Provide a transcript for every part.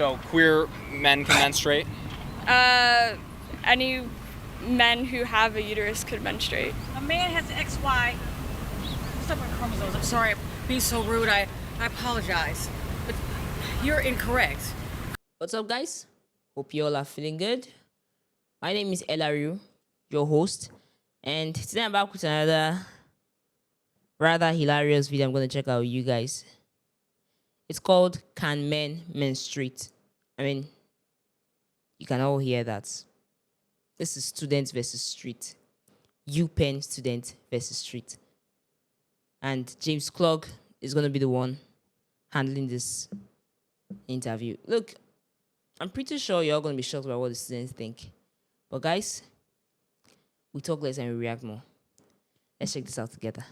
So queer men can menstruate? Any men who have a uterus could menstruate. A man has XY stubborn chromosomes. I'm sorry, I'm being so rude. I apologize. But you're incorrect. What's up, guys? Hope you all are feeling good. My name is Elaru, your host, and today I'm back with another rather hilarious video I'm going to check out with you guys. It's called Can Men Menstruate? I mean, you can all hear that. This is student versus street. UPenn student versus street. And James Clogg is going to be the one handling this interview. Look, I'm pretty sure you're all going to be shocked by what the students think. But guys, we talk less and we react more. Let's check this out together.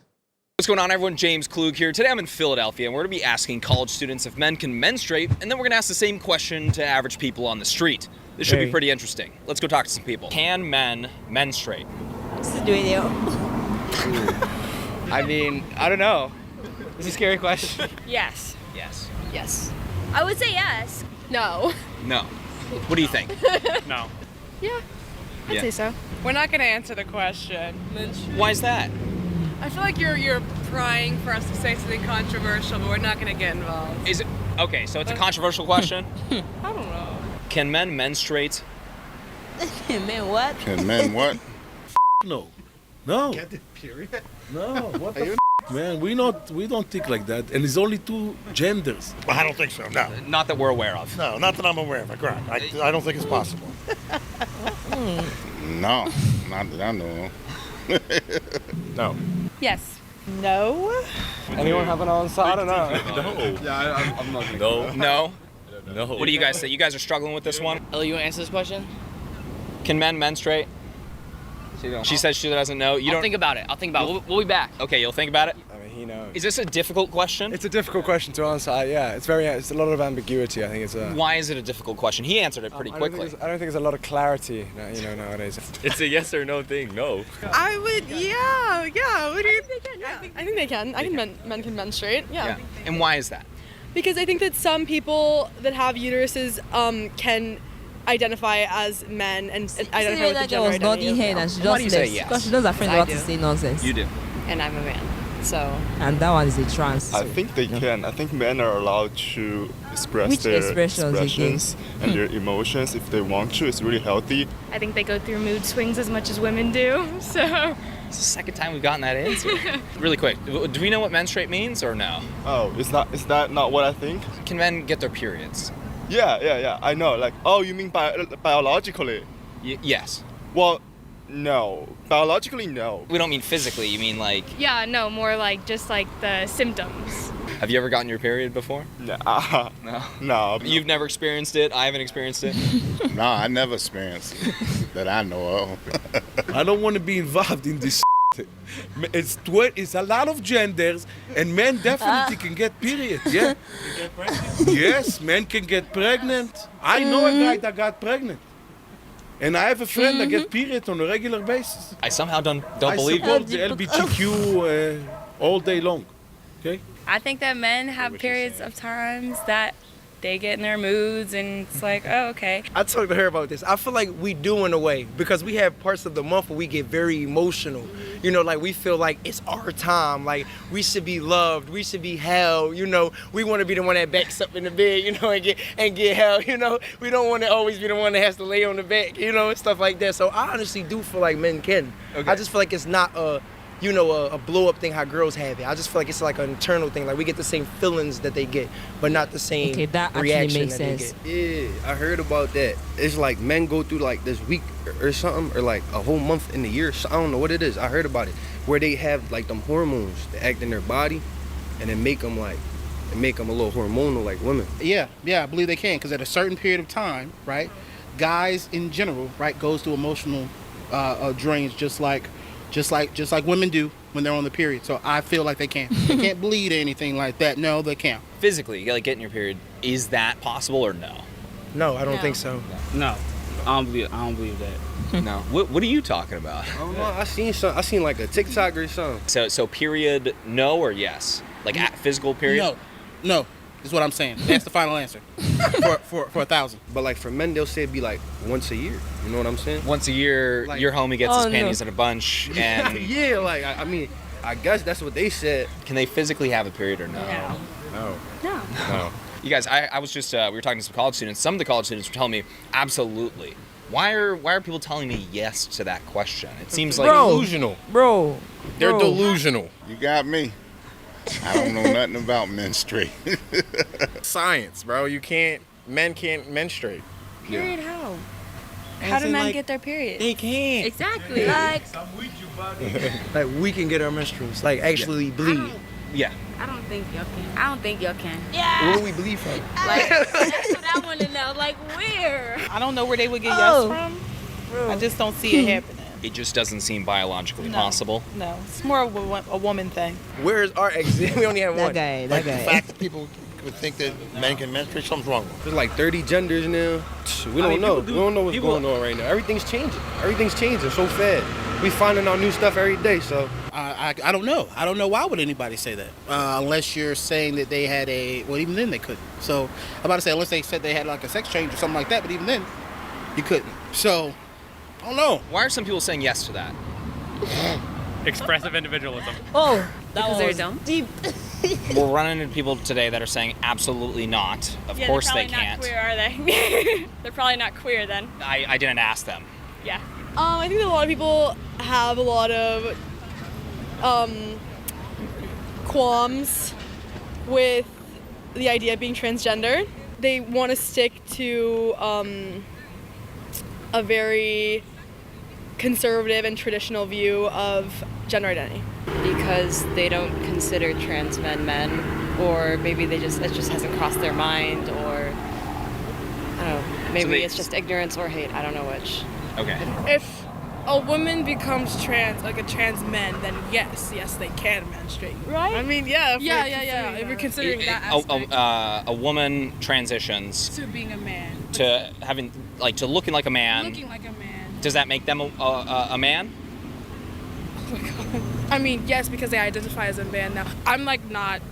What's going on, everyone? James Klug here. Today I'm in Philadelphia, and we're going to be asking college students if men can menstruate, and then we're going to ask the same question to average people on the street. This should be pretty interesting. Let's go talk to some people. Can men menstruate? This is the video. I mean, I don't know. It's a scary question. Yes. Yes. Yes. I would say yes. No. No. What do you think? No. Yeah. I'd Yeah. say so. We're not going to answer the question. Why is that? I feel like you're prying for us to say something controversial, but we're not going to get involved. Is it okay? So it's a controversial question. I don't know. Can men menstruate? Man, what? Can men what? No. No. Get the period? No. What the man? We don't think like that. And it's only two genders. I don't think so. No. Not that we're aware of. No, not that I'm aware of. Correct. I don't think it's possible. No, not that I know. No. Yes. No? Anyone have an answer? I don't know. No. Yeah, I'm not gonna. No. No. No. What do you guys say? You guys are struggling with this one. Ellie, you want to answer this question? Can men menstruate? She says she doesn't know. You I'll don't think about it. We'll be back. Okay, you'll think about it. I mean, he knows. Is this a difficult question? It's a difficult question to answer. Yeah, it's a lot of ambiguity. I think it's a. Why is it a difficult question? He answered it pretty quickly. I don't think there's a lot of clarity, nowadays. It's a yes or no thing. No. I would, yeah. What do you think? I think they can. Men can menstruate. Yeah. And why is that? Because I think that some people that have uteruses can identify as men and identify with the gender was nodding identity. head and she Why do you just say left. yes? Because she knows her friend I about to do. say nonsense. You do. And I'm a man, so. And that one is a trans. I think they can. I think men are allowed to express Which their expressions and their emotions if they want to. It's really healthy. I think they go through mood swings as much as women do. So. It's the second time we've gotten that answer. Really quick, do we know what menstruate means or no? Oh, is that not what I think? Can men get their periods? Yeah. I know. Like, oh, you mean biologically? Yes. Well, no. Biologically, no. We don't mean physically, you mean like... Yeah, no, more like just like the symptoms. Have you ever gotten your period before? Nah. No. No. You've never experienced it? I haven't experienced it? No, I never experienced it that I know of. I don't want to be involved in this. It's a lot of genders, and men definitely can get periods. Yeah. Yes, men can get pregnant. I know a guy that got pregnant, and I have a friend that gets periods on a regular basis. I somehow don't I believe support it. the LGBTQ all day long. Okay. I think that men have periods of times that they get in their moods and it's like, oh, okay. I talked to her about this. I feel like we do in a way because we have parts of the month where we get very emotional. Like we feel like it's our time. Like we should be loved. We should be held. We want to be the one that backs up in the bed, and get held. We don't want to always be the one that has to lay on the back, and stuff like that. So I honestly do feel like men can. Okay. I just feel like it's not a blow up thing how girls have it. I just feel like it's like an internal thing. Like we get the same feelings that they get, but not the same Okay, that actually reaction makes that sense. they get. Yeah, I heard about that. It's like men go through like this week or something, or like a whole month in the year. So I don't know what it is. I heard about it, where they have like them hormones that act in their body, and it make them a little hormonal like women. Yeah, I believe they can, because at a certain period of time, right, guys in general, right, goes through emotional drains just like women do when they're on the period. So I feel like they can. They can't bleed or anything like that. No, they can't. Physically, like getting your period, is that possible or no? No, I don't think so. No, I don't believe that. No. What are you talking about? I don't know. I seen like a TikTok or something. So period, no or yes? Like physical period? No. is what I'm saying. That's the final answer for 1,000. But like for men, they'll say it'd be like once a year. You know what I'm saying? Once a year, Like- your homie gets his panties in a bunch, and Yeah, like I mean, I guess that's what they said. can they physically have a period or no? No. No. You guys, I was just we were talking to some college students. Some of the college students were telling me absolutely. Why are people telling me yes to that question? It seems like Delusional. Bro. They're delusional. You got me. I don't know nothing about menstruate. Science, bro. Men can't menstruate. Period how? How do men get their period? They can't. Exactly. Like, Like we can get our menstruals, like actually bleed. Yeah. I don't think y'all can. I don't think y'all can. Where do we bleed from? Like, that's what I want to know. Like, where? I don't know where they would get yes from. I just don't see it happening. It just doesn't seem biologically possible. No, it's more of a woman thing. Where is our exit? We only have one. That The guy. fact that people would think that men can menstruate, something's wrong with them. There's like 30 genders now. We don't know. We don't know what's going on right now. Everything's changing. Everything's changing so fast. We finding out new stuff every day. So I don't know. I don't know why would anybody say that unless you're saying that they had well, even then they couldn't. So I'm about to say unless they said they had like a sex change or something like that, but even then you couldn't. So I don't know. Why are some people saying yes to that? Expressive individualism. Oh, that Because was they're dumb? deep. We're running into people today that are saying absolutely not. Of course they can't. They're probably not queer, are they? They're probably not queer then. I didn't ask them. Yeah. I think that a lot of people have a lot of qualms with the idea of being transgender. They want to stick to a very conservative and traditional view of gender identity. Because they don't consider trans men, or maybe it just hasn't crossed their mind, or I don't know, maybe it's just ignorance or hate. I don't know which. Okay. If a woman becomes trans, like a trans man, then yes, they can menstruate. Right? I mean, yeah. If we're considering that aspect. A woman transitions To being a man. to having to looking like a man. Looking like a man. Does that make them a man? I mean, yes, because they identify as a man now. I'm not.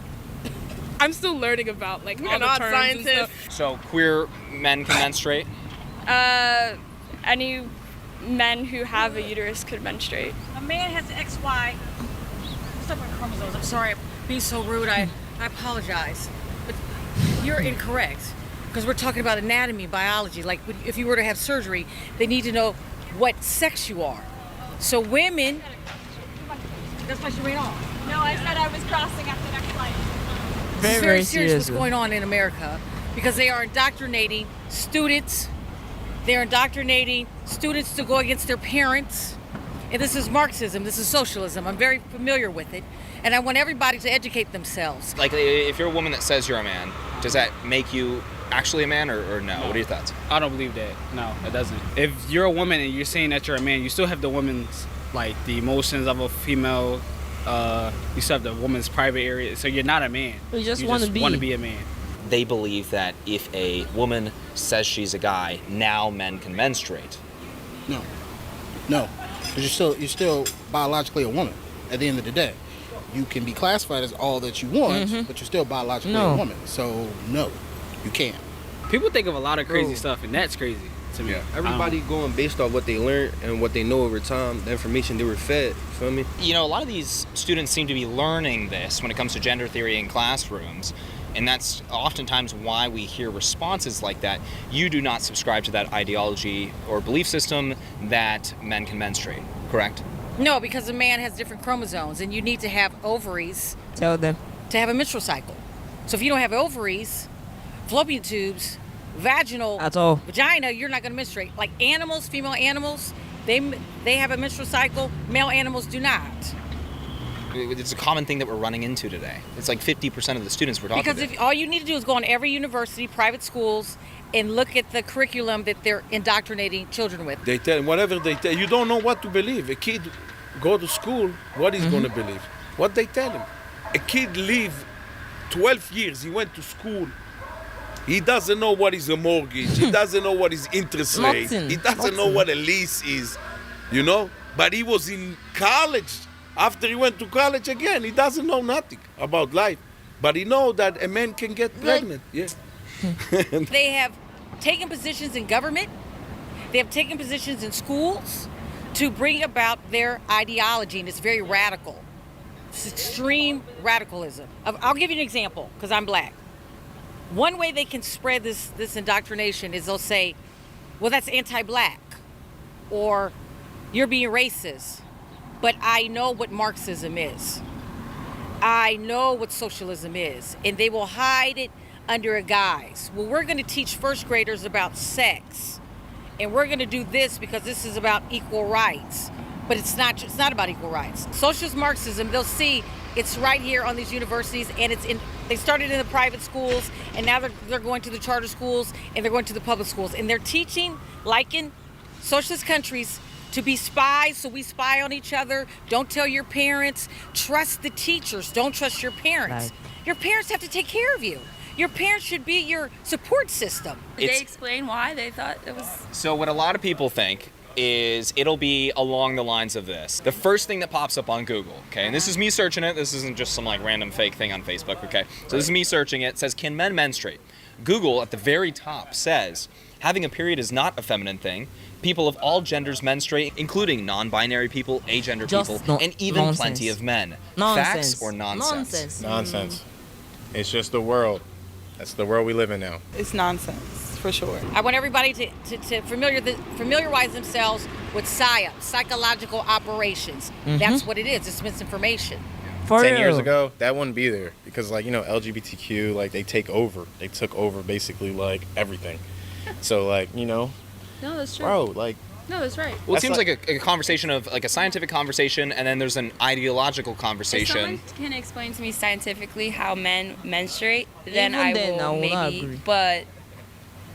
I'm still learning about all the terms scientists. And stuff. So queer men can menstruate. Any men who have a uterus could menstruate. A man has XY separate chromosomes. I'm sorry, I'm being so rude. I apologize. But you're incorrect. Because we're talking about anatomy, biology. Like if you were to have surgery, they need to know what sex you are. So women, that's why she ran off. No, I said I was crossing after next flight. This is very serious what's going on in America because they are indoctrinating students. They're indoctrinating students to go against their parents. And this is Marxism, this is socialism. I'm very familiar with it. And I want everybody to educate themselves. Like if you're a woman that says you're a man, does that make you actually a man or no? What are your thoughts? I don't believe that. No, it doesn't. If you're a woman and you're saying that you're a man, you still have the woman's, like, the emotions of a female. You still have the woman's private area. So you're not a man. You just want to be a man. They believe that if a woman says she's a guy, now men can menstruate. No. Because you're still biologically a woman at the end of the day. You can be classified as all that you want, but you're still biologically a woman. So no, you can't. People think of a lot of crazy stuff, and that's crazy to me. everybody going based off what they learned and what they know over time, the information they were fed. You feel me? You know, a lot of these students seem to be learning this when it comes to gender theory in classrooms. And that's oftentimes why we hear responses like that. You do not subscribe to that ideology or belief system that men can menstruate, correct? No, because a man has different chromosomes and you need to have ovaries. Tell them. To have a menstrual cycle. So if you don't have ovaries, fallopian tubes, vaginal, vagina, you're not going to menstruate. Like animals, female animals, they have a menstrual cycle. Male animals do not. It's a common thing that we're running into today. It's like 50% of the students we're talking to. Because if all you need to do is go on every university, private schools, and look at the curriculum that they're indoctrinating children with. They tell whatever they tell. You don't know what to believe. A kid go to school, what he's gonna believe? What they tell him. A kid live 12 years. He went to school. He doesn't know what is a mortgage. He doesn't know what is interest rate. He doesn't know what a lease is, you know? But he was in college. After he went to college again, he doesn't know nothing about life. but he know that a man can get pregnant. Yeah. They have taken positions in government. They have taken positions in schools to bring about their ideology, and it's very radical. It's extreme radicalism. I'll give you an example, because I'm black. One way they can spread this indoctrination is they'll say, well, that's anti-black, or you're being racist. But I know what Marxism is. I know what socialism is, and they will hide it under a guise. Well, we're going to teach first graders about sex, and we're going to do this because this is about equal rights. But it's not about equal rights. Socialist Marxism, they'll see it's right here on these universities, and they started in the private schools, and now they're going to the charter schools, and they're going to the public schools, and they're teaching, like in socialist countries, to be spies, so we spy on each other. Don't tell your parents. Trust the teachers. Don't trust your parents. Right. Your parents have to take care of you. Your parents should be your support system. Did they explain why they thought it was? So what a lot of people think is it'll be along the lines of this. The first thing that pops up on Google, okay, and this is me searching it. This isn't just some like random fake thing on Facebook, okay? So this is me searching it. It says, can men menstruate? Google at the very top says, having a period is not a feminine thing. People of all genders menstruate, including non-binary people, agender people, and even plenty of men. Facts or nonsense? Nonsense. It's just the world. That's the world we live in now. It's nonsense, for sure. I want everybody to familiarize themselves with PSYOP, psychological operations. That's what it is. It's misinformation. 10 years ago, that wouldn't be there because, like, you know, LGBTQ, like, they took over basically, like, everything. So, like, you know. No, that's true. Bro, like. No, that's right. Well, it seems like a conversation of, like, a scientific conversation, and then there's an ideological conversation. If someone can explain to me scientifically how men menstruate, then Even I then, will I will not maybe. agree. But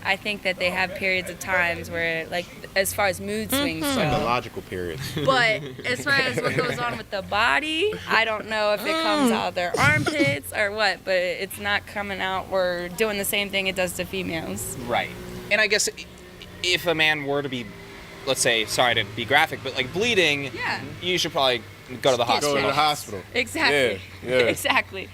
I think that they have periods of times where, like, as far as mood swings go. Psychological periods. But as far as what goes on with the body, I don't know if it comes out of their armpits or what, but it's not coming out or doing the same thing it does to females. Right. And I guess if a man were to be, let's say, sorry to be graphic, but like bleeding, you should probably go to the hospital. Go to the hospital. Exactly. Yeah. Exactly.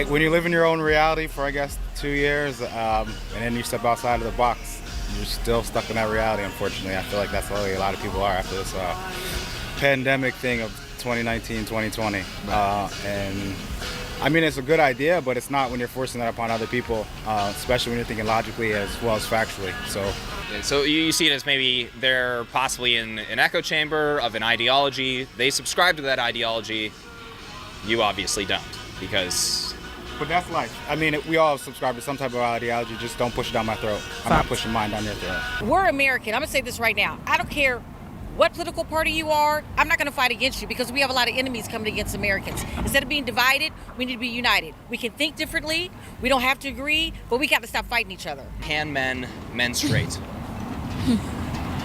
When you live in your own reality for, I guess, 2 years, and then you step outside of the box, you're still stuck in that reality, unfortunately. I feel like that's the way a lot of people are after this pandemic thing of 2019, 2020. And I mean, it's a good idea, but it's not when you're forcing that upon other people, especially when you're thinking logically as well as factually. So you see it as maybe they're possibly in an echo chamber of an ideology. They subscribe to that ideology. You obviously don't, because... But that's life. I mean, we all subscribe to some type of ideology. Just don't push it down my throat. I'm not pushing mine down your throat. We're American. I'm going to say this right now. I don't care what political party you are. I'm not going to fight against you because we have a lot of enemies coming against Americans. Instead of being divided, we need to be united. We can think differently. We don't have to agree, but we got to stop fighting each other. Can men menstruate?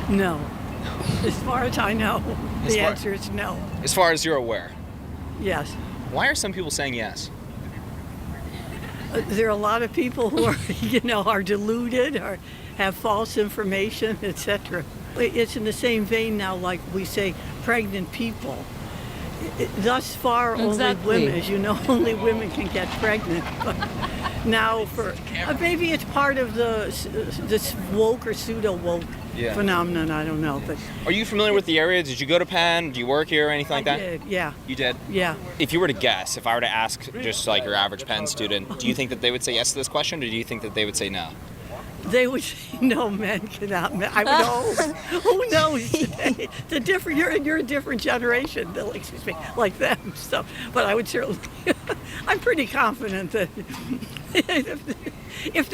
No. As far as I know, the answer is no. As far as you're aware? Yes. Why are some people saying yes? There are a lot of people who are, are deluded or have false information, etc. It's in the same vein now, like we say, pregnant people. Thus far, only women, as you know, only women can get pregnant. But now, maybe it's part of this woke or pseudo-woke phenomenon. I don't know. But are you familiar with the area? Did you go to Penn? Do you work here or anything like that? I did, yeah. You did? Yeah. If you were to guess, if I were to ask just like your average Penn student, do you think that they would say yes to this question, or do you think that they would say no? They would say no, men cannot. I would know. Who knows? You're a different generation. Excuse me, like them. So, but I would certainly. I'm pretty confident that if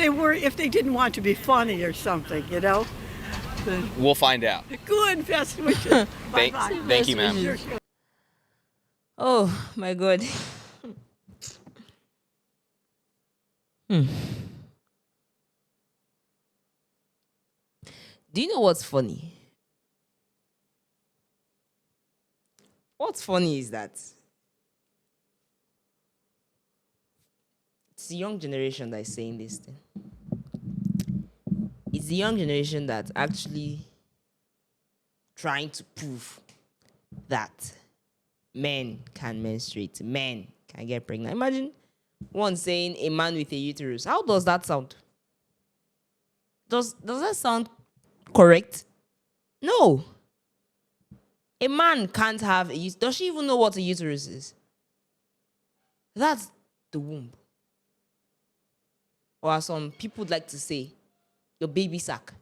they didn't want to be funny or something, then we'll find out. Good. Best wishes. Bye-bye. Thank you, ma'am. Oh my God. Do you know what's funny? What's funny is that it's the young generation that is saying this thing. It's the young generation that's actually trying to prove that men can menstruate, men can get pregnant. Imagine one saying a man with a uterus. How does that sound? Does that sound correct? No. A man can't have a uterus. Does she even know what a uterus is? That's the womb. Or as some people would like to say, your baby sack.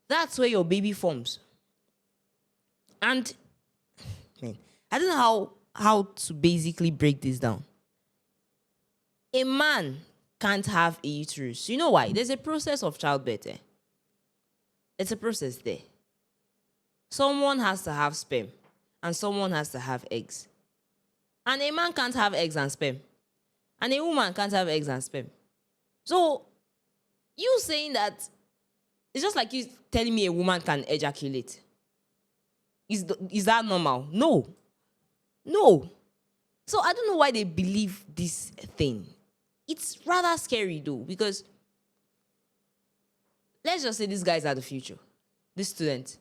That's where your baby forms. And I don't know how to basically break this down. A man can't have a uterus. You know why? There's a process of childbirth. It's a process there. Someone has to have sperm and someone has to have eggs. And a man can't have eggs and sperm. And a woman can't have eggs and sperm. So, you saying that, it's just like you telling me a woman can ejaculate. Is that normal? No. No. So, I don't know why they believe this thing. It's rather scary though, because let's just say these guys are the future. These students,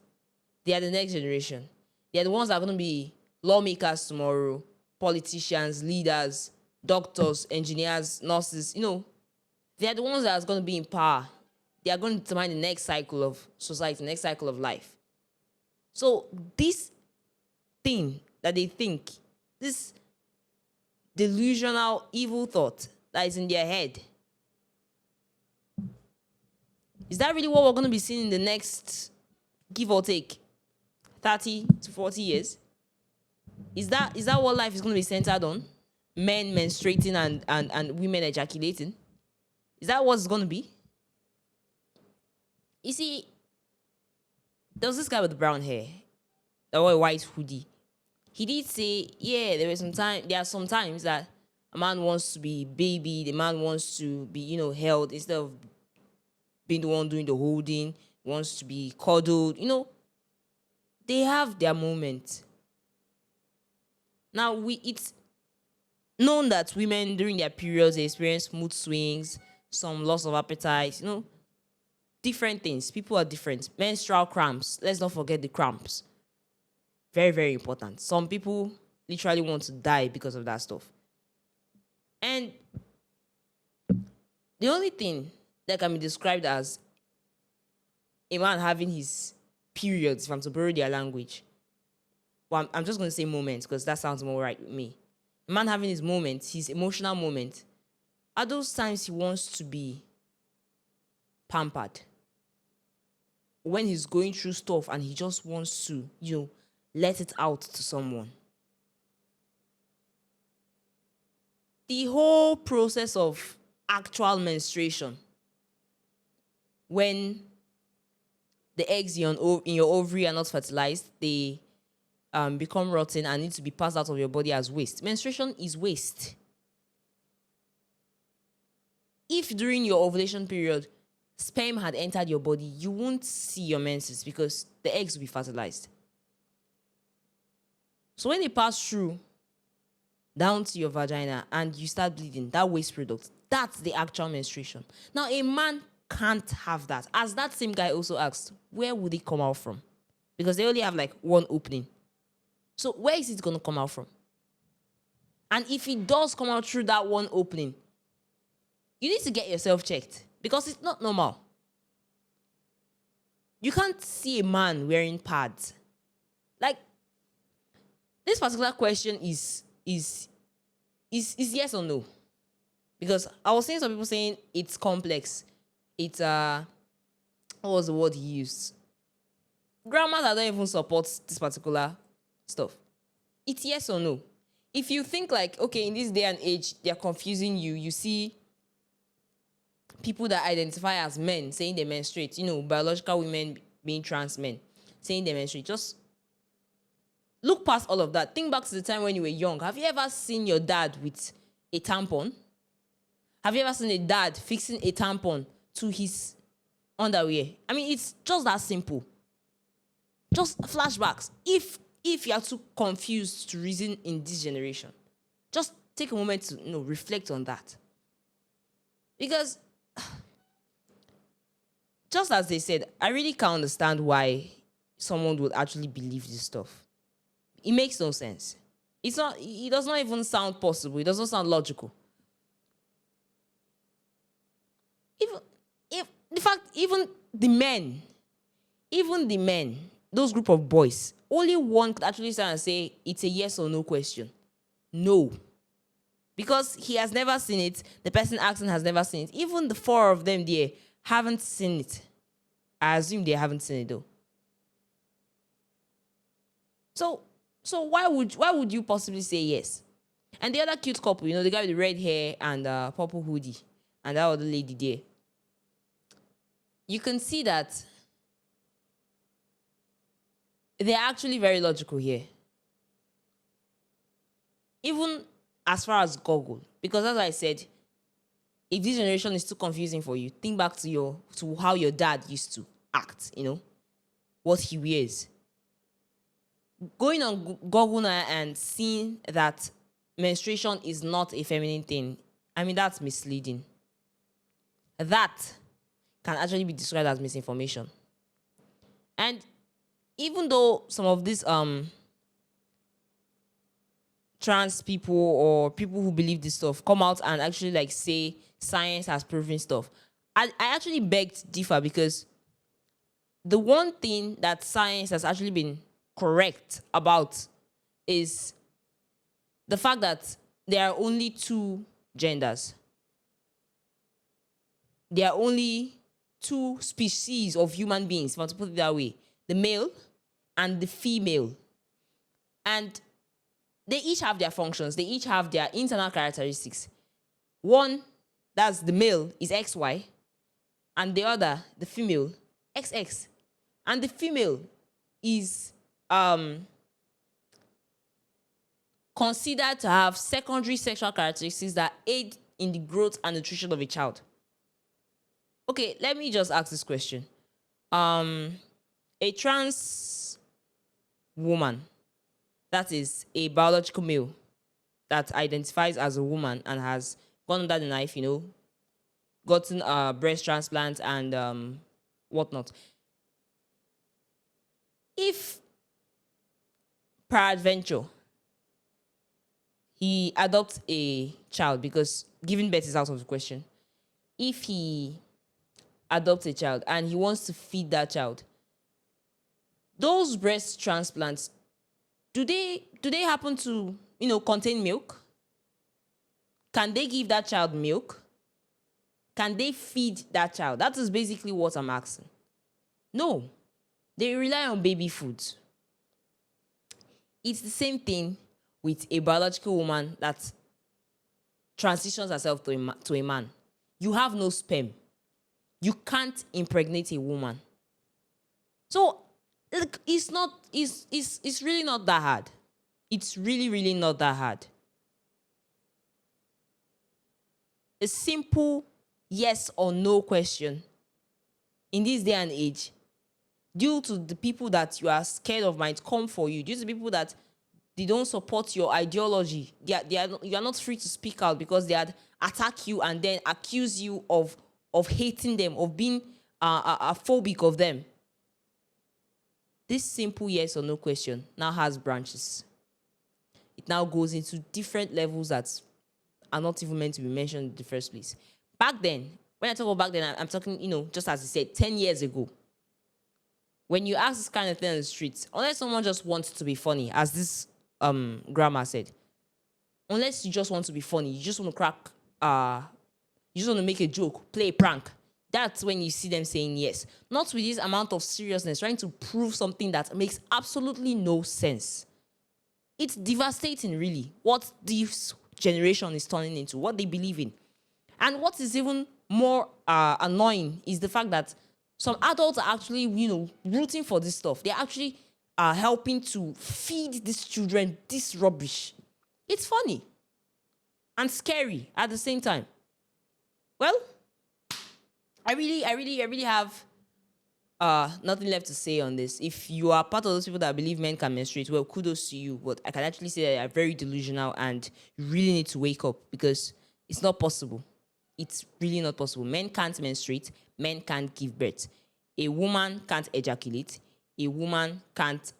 they are the next generation. They are the ones that are going to be lawmakers tomorrow, politicians, leaders, doctors, engineers, nurses. They are the ones that are going to be in power. They are going to determine the next cycle of society, the next cycle of life. So this thing that they think, this delusional evil thought that is in their head, is that really what we're going to be seeing in the next, give or take, 30 to 40 years? Is that what life is going to be centered on? Men menstruating and women ejaculating? Is that what it's going to be? You see, there was this guy with brown hair, that wore a white hoodie. He did say, yeah, there are some times that a man wants to be baby, the man wants to be, held instead of being the one doing the holding, wants to be cuddled. They have their moment. Now, it's known that women during their periods they experience mood swings, some loss of appetite, different things. People are different. Menstrual cramps. Let's not forget the cramps. Very, very important. Some people literally want to die because of that stuff. And the only thing that can be described as a man having his periods, if I'm to borrow their language, well, I'm just going to say moments because that sounds more right with me. A man having his moments, his emotional moments, are those times he wants to be pampered. When he's going through stuff and he just wants to, let it out to someone. The whole process of actual menstruation, when the eggs in your ovary are not fertilized, they become rotten and need to be passed out of your body as waste. Menstruation is waste. If during your ovulation period, sperm had entered your body, you won't see your menses because the eggs will be fertilized. So when they pass through down to your vagina and you start bleeding, that waste product, that's the actual menstruation. Now, a man can't have that. As that same guy also asked, where would it come out from? Because they only have like one opening. So where is it going to come out from? And if it does come out through that one opening, you need to get yourself checked because it's not normal. You can't see a man wearing pads. Like, this particular question is yes or no. Because I was seeing some people saying it's complex. It's what was the word he used? Grandmas that don't even support this particular stuff. It's yes or no. If you think like, okay, in this day and age, they're confusing you. You see people that identify as men saying they menstruate, biological women being trans men saying they menstruate. Just look past all of that. Think back to the time when you were young. Have you ever seen your dad with a tampon? Have you ever seen a dad fixing a tampon to his underwear? I mean, it's just that simple. Just flashbacks. If you are too confused to reason in this generation, just take a moment to reflect on that. Because just as they said, I really can't understand why someone would actually believe this stuff. It makes no sense. It does not even sound possible. It does not sound logical. Even if the fact, even the men, those group of boys, only one could actually stand and say it's a yes or no question. No. Because he has never seen it, the person asking has never seen it. Even the four of them there haven't seen it. I assume they haven't seen it though. So why would you possibly say yes? And the other cute couple, the guy with the red hair and purple hoodie, and that other lady there. You can see that they're actually very logical here. Even as far as Google, because as I said, if this generation is too confusing for you, think back to how your dad used to act, what he wears. Going on Google now and seeing that menstruation is not a feminine thing, I mean, that's misleading. That can actually be described as misinformation. And even though some of these trans people or people who believe this stuff come out and actually say science has proven stuff, I actually beg to differ, because the one thing that science has actually been correct about is the fact that there are only two genders. There are only two species of human beings, if I want to put it that way, the male and the female. And they each have their functions. They each have their internal characteristics. One, that's the male, is XY, and the other, the female, XX. And the female is considered to have secondary sexual characteristics that aid in the growth and nutrition of a child. Okay, let me just ask this question. A trans woman, that is a biological male that identifies as a woman and has gone under the knife, gotten breast transplant and whatnot. If peradventure he adopts a child, because giving birth is out of the question, if he adopts a child and he wants to feed that child, those breast transplants, do they happen to contain milk? Can they give that child milk? Can they feed that child? That is basically what I'm asking. No, they rely on baby food. It's the same thing with a biological woman that transitions herself to a man. You have no sperm. You can't impregnate a woman. So it's really not that hard. It's really, really not that hard. A simple yes or no question in this day and age, due to the people that you are scared of might come for you, due to the people that they don't support your ideology, you are not free to speak out because they attack you and then accuse you of hating them, of being a phobic of them. This simple yes or no question now has branches. It now goes into different levels that are not even meant to be mentioned in the first place. Back then, when I talk about back then, I'm talking, just as I said, 10 years ago. When you ask this kind of thing on the streets, unless someone just wants to be funny, as this grandma said, unless you just want to be funny, you just want to crack, you just want to make a joke, play a prank, that's when you see them saying yes. Not with this amount of seriousness, trying to prove something that makes absolutely no sense. It's devastating, really, what this generation is turning into, what they believe in. And what is even more annoying is the fact that some adults are actually, rooting for this stuff. They're actually helping to feed these children this rubbish. It's funny and scary at the same time. Well, I really have nothing left to say on this. If you are part of those people that believe men can menstruate, well, kudos to you. But I can actually say that you are very delusional and you really need to wake up, because it's not possible. It's really not possible. Men can't menstruate. Men can't give birth. A woman can't ejaculate. A woman can't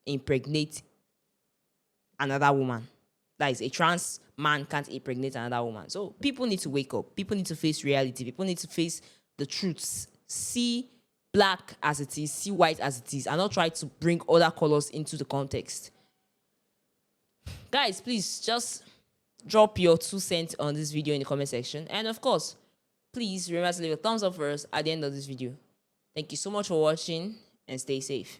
impregnate another woman. That is, a trans man can't impregnate another woman. So people need to wake up. People need to face reality. People need to face the truths. See black as it is, see white as it is, and not try to bring other colors into the context. Guys, please just drop your 2 cents on this video in the comment section. And of course, please remember to leave a thumbs up for us at the end of this video. Thank you so much for watching and stay safe.